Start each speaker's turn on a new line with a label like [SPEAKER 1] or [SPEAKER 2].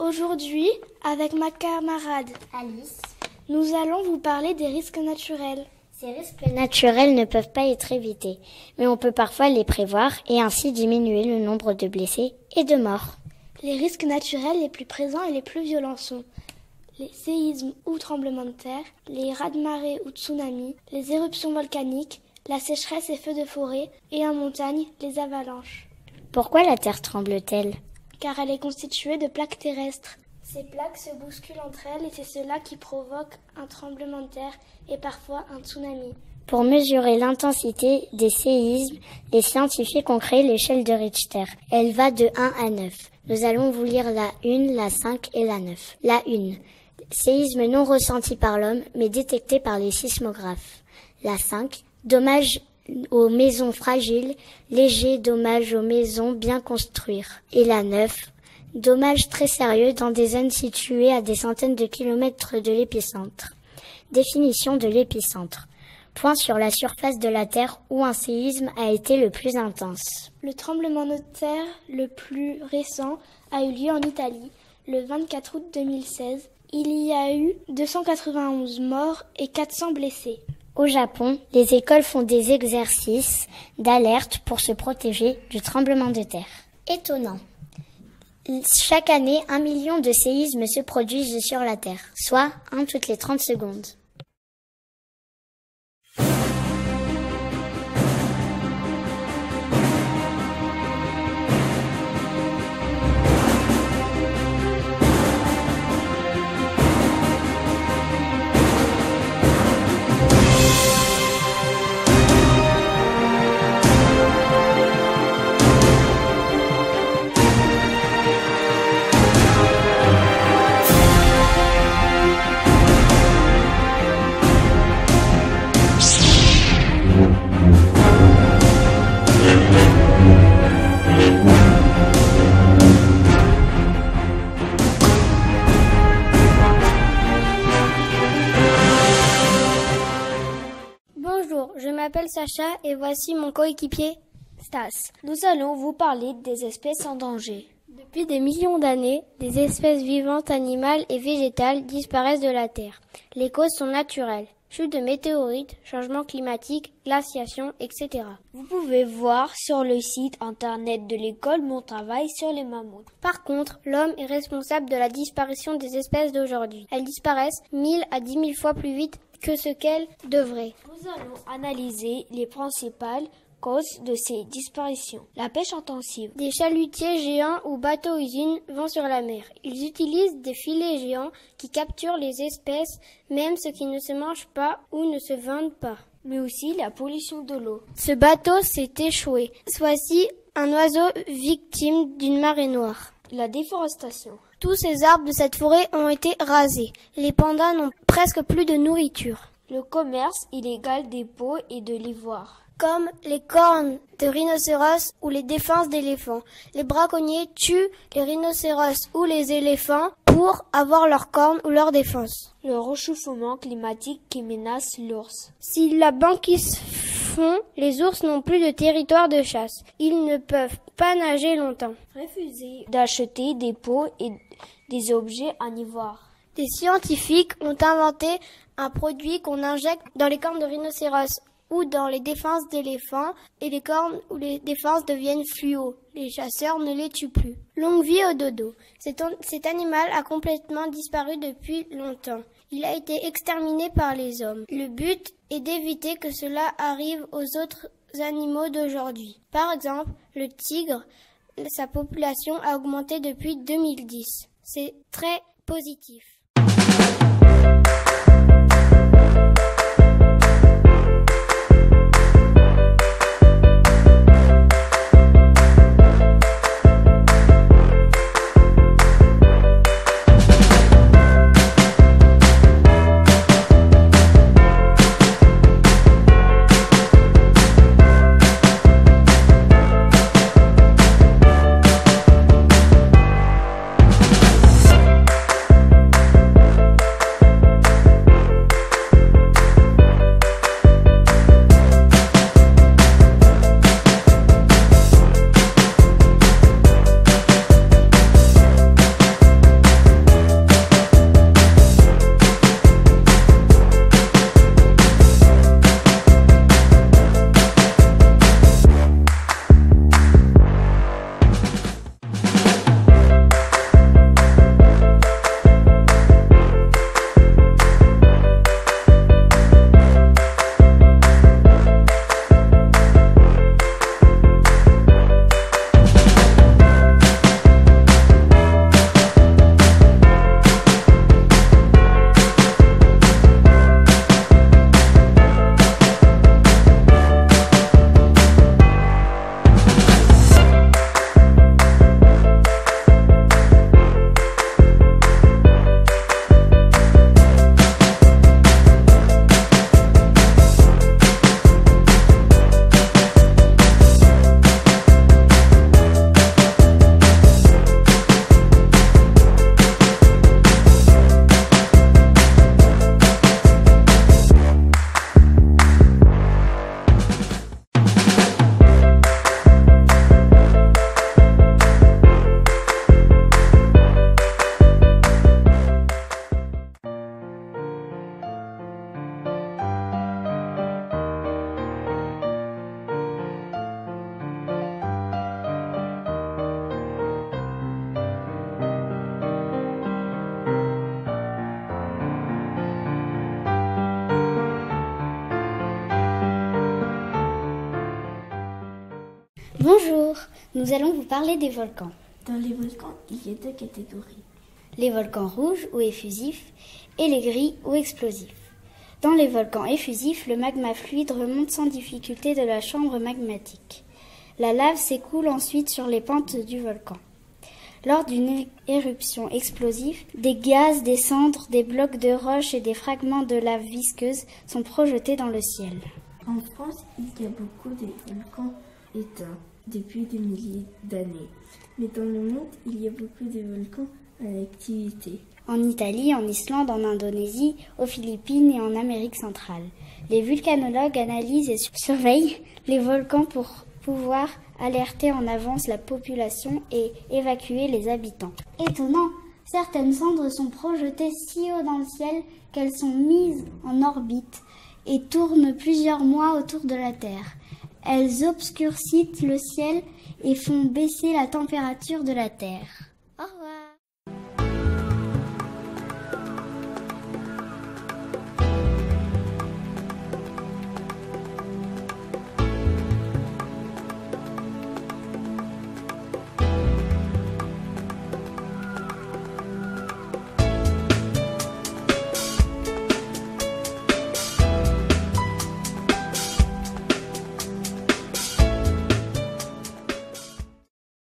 [SPEAKER 1] Aujourd'hui, avec ma camarade
[SPEAKER 2] Alice,
[SPEAKER 1] nous allons vous parler des risques naturels.
[SPEAKER 2] Ces risques naturels ne peuvent pas être évités, mais on peut parfois les prévoir et ainsi diminuer le nombre de blessés et de morts.
[SPEAKER 1] Les risques naturels les plus présents et les plus violents sont les séismes ou tremblements de terre, les raz-de-marée ou tsunamis, les éruptions volcaniques, la sécheresse et feux de forêt, et en montagne, les avalanches.
[SPEAKER 2] Pourquoi la Terre tremble-t-elle ?
[SPEAKER 1] Car elle est constituée de plaques terrestres. Ces plaques se bousculent entre elles et c'est cela qui provoque un tremblement de terre et parfois un tsunami.
[SPEAKER 2] Pour mesurer l'intensité des séismes, les scientifiques ont créé l'échelle de Richter. Elle va de 1 à 9. Nous allons vous lire la 1, la 5 et la 9. La 1. Séisme non ressenti par l'homme mais détecté par les sismographes. La 5. Dommages aux maisons fragiles, légers dommages aux maisons bien construites. Et la 9. Dommages très sérieux dans des zones situées à des centaines de kilomètres de l'épicentre. Définition de l'épicentre. Point sur la surface de la Terre où un séisme a été le plus intense.
[SPEAKER 1] Le tremblement de terre le plus récent a eu lieu en Italie le 24 août 2016. Il y a eu 291 morts et 400 blessés.
[SPEAKER 2] Au Japon, les écoles font des exercices d'alerte pour se protéger du tremblement de terre. Étonnant. Chaque année, 1 million de séismes se produisent sur la Terre, soit 1 toutes les 30 secondes.
[SPEAKER 3] Bonjour, je m'appelle Sacha et voici mon coéquipier Stas. Nous allons vous parler des espèces en danger. Depuis des millions d'années, des espèces vivantes, animales et végétales disparaissent de la Terre. Les causes sont naturelles. Chute de météorites, changement climatique, glaciation, etc.
[SPEAKER 4] Vous pouvez voir sur le site internet de l'école mon travail sur les mammouths.
[SPEAKER 3] Par contre, l'homme est responsable de la disparition des espèces d'aujourd'hui. Elles disparaissent 1000 à 10 000 fois plus vite que ce qu'elles devraient.
[SPEAKER 4] Nous allons analyser les principales causes de ces disparitions. La pêche intensive.
[SPEAKER 3] Des chalutiers géants ou bateaux-usines vont sur la mer. Ils utilisent des filets géants qui capturent les espèces, même ceux qui ne se mangent pas ou ne se vendent pas.
[SPEAKER 4] Mais aussi la pollution de l'eau.
[SPEAKER 3] Ce bateau s'est échoué. Voici un oiseau victime d'une marée noire.
[SPEAKER 4] La déforestation.
[SPEAKER 3] Tous ces arbres de cette forêt ont été rasés. Les pandas n'ont presque plus de nourriture.
[SPEAKER 4] Le commerce illégal des peaux et de l'ivoire.
[SPEAKER 3] Comme les cornes de rhinocéros ou les défenses d'éléphants. Les braconniers tuent les rhinocéros ou les éléphants pour avoir leurs cornes ou leurs défenses.
[SPEAKER 4] Le réchauffement climatique qui menace l'ours.
[SPEAKER 3] Si la banquise fond, les ours n'ont plus de territoire de chasse. Ils ne peuvent pas nager longtemps.
[SPEAKER 4] Refuser d'acheter des peaux et des objets en ivoire.
[SPEAKER 3] Des scientifiques ont inventé un produit qu'on injecte dans les cornes de rhinocéros ou dans les défenses d'éléphants et les cornes ou les défenses deviennent fluo. Les chasseurs ne les tuent plus. Longue vie au dodo. Cet animal a complètement disparu depuis longtemps. Il a été exterminé par les hommes. Le but est d'éviter que cela arrive aux autres animaux d'aujourd'hui. Par exemple, le tigre, sa population a augmenté depuis 2010. C'est très positif.
[SPEAKER 2] Nous allons vous parler des volcans.
[SPEAKER 5] Dans les volcans, il y a deux catégories.
[SPEAKER 2] Les volcans rouges ou effusifs et les gris ou explosifs. Dans les volcans effusifs, le magma fluide remonte sans difficulté de la chambre magmatique. La lave s'écoule ensuite sur les pentes du volcan. Lors d'une éruption explosive, des gaz, des cendres, des blocs de roches et des fragments de lave visqueuse sont projetés dans le ciel.
[SPEAKER 5] En France, il y a beaucoup de volcans éteints depuis des milliers d'années. Mais dans le monde, il y a beaucoup de volcans en activité.
[SPEAKER 2] En Italie, en Islande, en Indonésie, aux Philippines et en Amérique centrale. Les vulcanologues analysent et surveillent les volcans pour pouvoir alerter en avance la population et évacuer les habitants. Étonnant, certaines cendres sont projetées si haut dans le ciel qu'elles sont mises en orbite et tournent plusieurs mois autour de la Terre. Elles obscurcissent le ciel et font baisser la température de la Terre. Au revoir.